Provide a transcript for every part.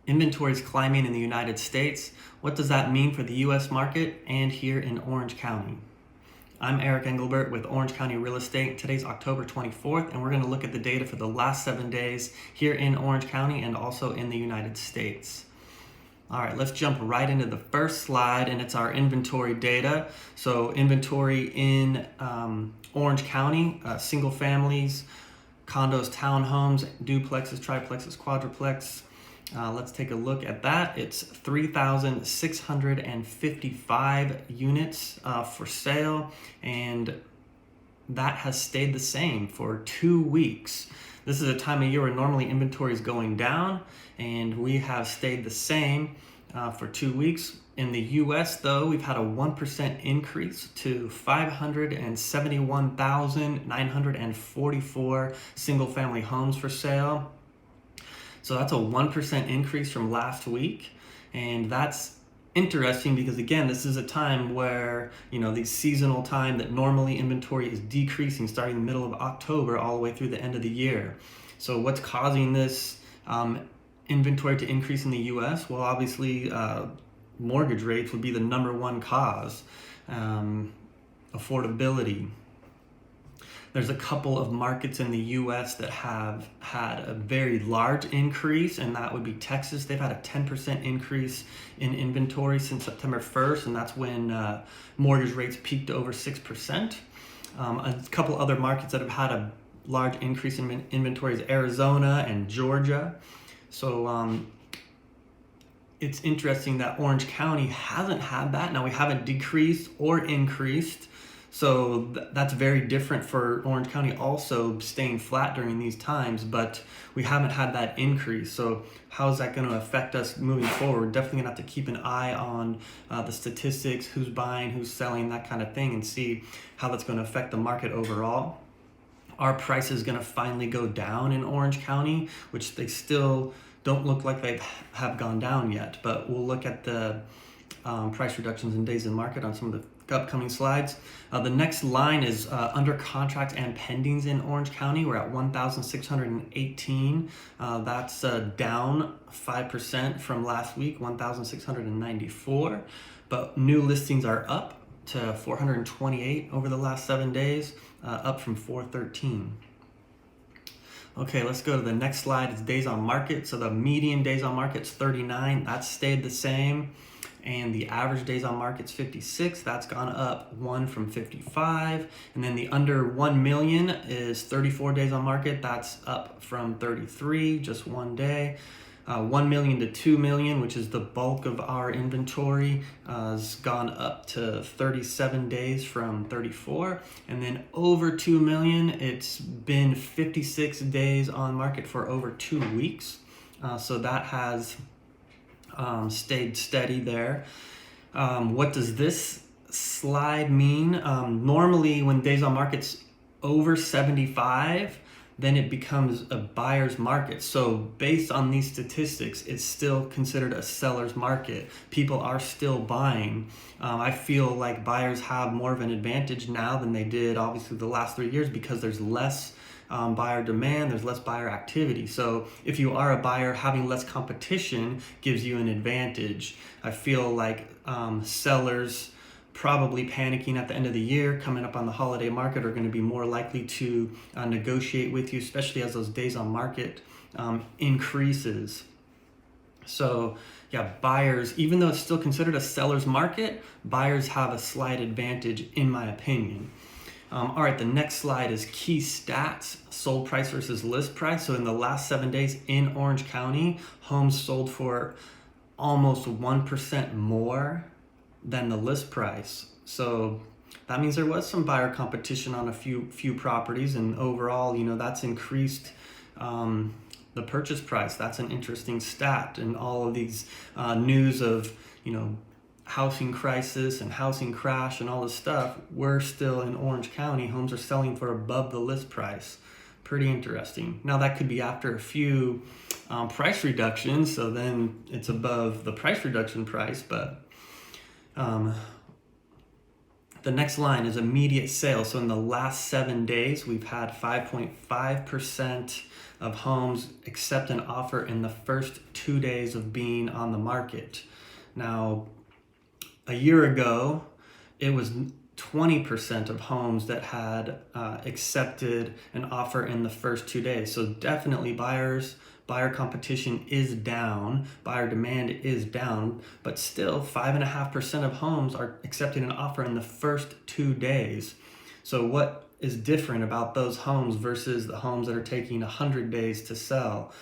Inventory is climbing in the United States. What does that mean for the U.S. market and here in Orange County? I'm Eric Engelbert with Orange County Real Estate. Today's October 24th, and we're going to look at the data for the last 7 days here in Orange County and also in the United States. All right, let's jump right into the first slide, and it's our inventory data. So inventory in Orange County, single families, condos, townhomes, duplexes, triplexes, quadruplex. Let's take a look at that. It's 3,655 units for sale, and that has stayed the same for 2 weeks. This is a time of year where normally inventory is going down, and we have stayed the same for 2 weeks. In the US, though, we've had a 1% increase to 571,944 single-family homes for sale. So that's a 1% increase from last week, and that's interesting because, again, this is a time where, the seasonal time that normally inventory is decreasing starting the middle of October all the way through the end of the year. So what's causing this inventory to increase in the US? Well, obviously, mortgage rates would be the number one cause. Affordability. There's a couple of markets in the US that have had a very large increase, and that would be Texas. They've had a 10% increase in inventory since September 1st, and that's when mortgage rates peaked over 6%. A couple other markets that have had a large increase in inventory is Arizona and Georgia. So it's interesting that Orange County hasn't had that. Now, we haven't decreased or increased. So that's very different for Orange County, also staying flat during these times, but we haven't had that increase. So how is that going to affect us moving forward? Definitely going to have to keep an eye on the statistics, who's buying, who's selling, that kind of thing, and see how that's going to affect the market overall. Our price is going to finally go down in Orange County, which they still don't look like they have gone down yet, but we'll look at the price reductions in days in market on some of the upcoming slides. The next line is under contract and pendings in Orange County. We're at 1,618. That's down 5% from last week, 1,694. But new listings are up to 428 over the last 7 days, up from 413. Okay, let's go to the next slide. It's days on market. So the median days on market is 39. That's stayed the same. And the average days on market's 56. That's gone up 1 from 55. And then the under 1 million is 34 days on market. That's up from 33, just 1 day. 1 million to 2 million, which is the bulk of our inventory, has gone up to 37 days from 34. And then over 2 million, it's been 56 days on market for over 2 weeks. So that has stayed steady there. What does this slide mean? Normally when days on market's over 75, then it becomes a buyer's market. So based on these statistics, it's still considered a seller's market. People are still buying. I feel like buyers have more of an advantage now than they did obviously the last 3 years because there's less buyer demand, there's less buyer activity. So if you are a buyer, having less competition gives you an advantage. I feel like sellers probably panicking at the end of the year, coming up on the holiday market, are going to be more likely to negotiate with you, especially as those days on market increases. So yeah, buyers, even though it's still considered a seller's market, buyers have a slight advantage in my opinion. All right, the next slide is key stats, sold price versus list price. So in the last 7 days in Orange County, homes sold for almost 1% more than the list price. So that means there was some buyer competition on a few properties, and overall, that's increased the purchase price. That's an interesting stat. And all of these news of, housing crisis and housing crash and all this stuff, we're still in Orange County. Homes are selling for above the list price. Pretty interesting. Now that could be after a few price reductions, so then it's above the price reduction price, but the next line is immediate sales. So in the last 7 days, we've had 5.5% of homes accept an offer in the first 2 days of being on the market. Now, a year ago, it was 20% of homes that had accepted an offer in the first 2 days. So definitely buyer competition is down, buyer demand is down, but still 5.5% of homes are accepting an offer in the first 2 days. So what is different about those homes versus the homes that are taking 100 days to sell?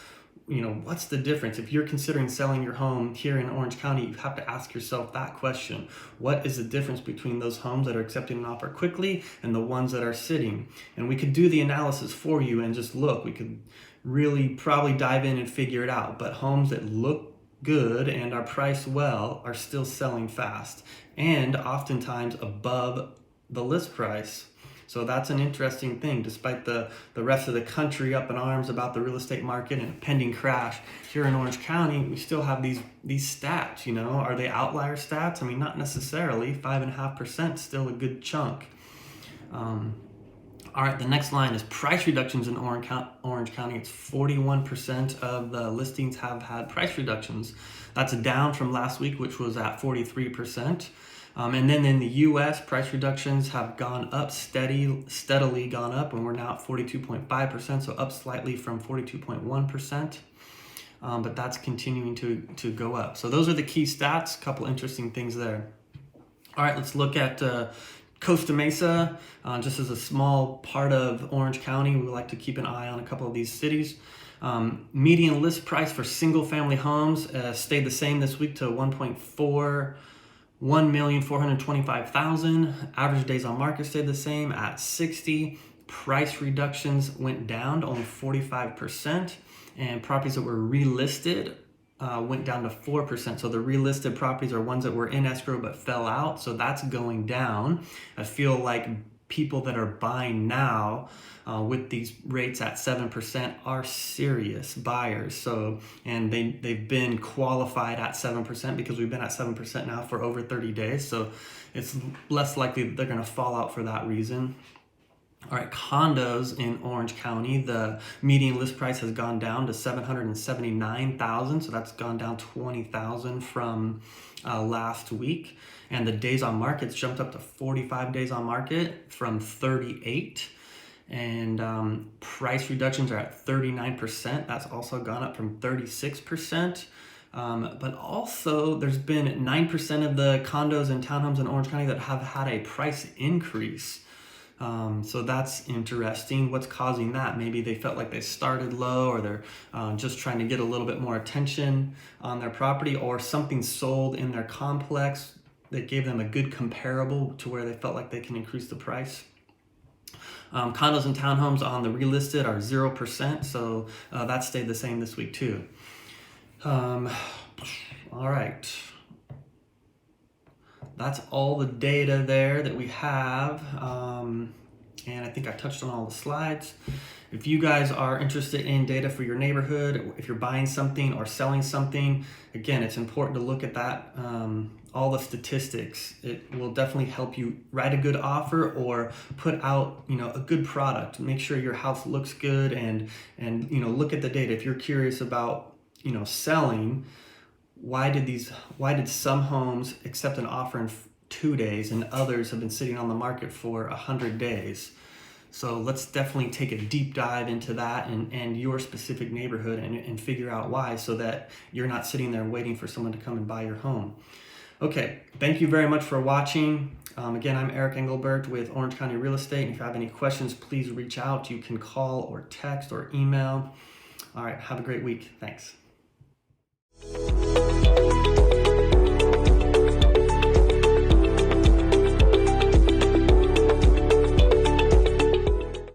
What's the difference? If you're considering selling your home here in Orange County, you have to ask yourself that question. What is the difference between those homes that are accepting an offer quickly and the ones that are sitting? And we could do the analysis for you and just look. We could really probably dive in and figure it out. But homes that look good and are priced well are still selling fast and oftentimes above the list price. So that's an interesting thing. Despite the rest of the country up in arms about the real estate market and a pending crash, here in Orange County, we still have these stats. Are they outlier stats? I mean, not necessarily. 5.5%, still a good chunk. All right, the next line is price reductions in Orange County. It's 41% of the listings have had price reductions. That's down from last week, which was at 43%. And then in the U.S., price reductions have gone up, steadily gone up, and we're now at 42.5%, so up slightly from 42.1%. But that's continuing to go up. So those are the key stats. A couple interesting things there. All right, let's look at Costa Mesa. Just as a small part of Orange County, we like to keep an eye on a couple of these cities. Median list price for single family homes stayed the same this week to 1,425,000. Average days on market stayed the same at 60. Price reductions went down to only 45%, and properties that were relisted went down to 4%. So the relisted properties are ones that were in escrow but fell out. So that's going down. I feel like people that are buying now with these rates at 7% are serious buyers. So, and they've been qualified at 7% because we've been at 7% now for over 30 days. So it's less likely that they're going to fall out for that reason. All right, condos in Orange County, the median list price has gone down to $779,000, so that's gone down $20,000 from last week. And the days on market's jumped up to 45 days on market from 38. And price reductions are at 39%. That's also gone up from 36%. But also there's been 9% of the condos and townhomes in Orange County that have had a price increase. So that's interesting. What's causing that? Maybe they felt like they started low, or they're just trying to get a little bit more attention on their property, or something sold in their complex that gave them a good comparable to where they felt like they can increase the price. Condos and townhomes on the relisted are 0%, so that stayed the same this week too. All right. That's all the data there that we have. And I think I touched on all the slides. If you guys are interested in data for your neighborhood, if you're buying something or selling something, again, it's important to look at that, all the statistics. It will definitely help you write a good offer or put out, a good product. Make sure your house looks good and look at the data. If you're curious about, selling, why did some homes accept an offer in 2 days and others have been sitting on the market for 100 days? So let's definitely take a deep dive into that and your specific neighborhood and figure out why, so that you're not sitting there waiting for someone to come and buy your home. Okay, thank you very much for watching. Again, I'm Eric Engelbert with Orange County Real Estate. And if you have any questions, please reach out. You can call or text or email. All right, have a great week. Thanks.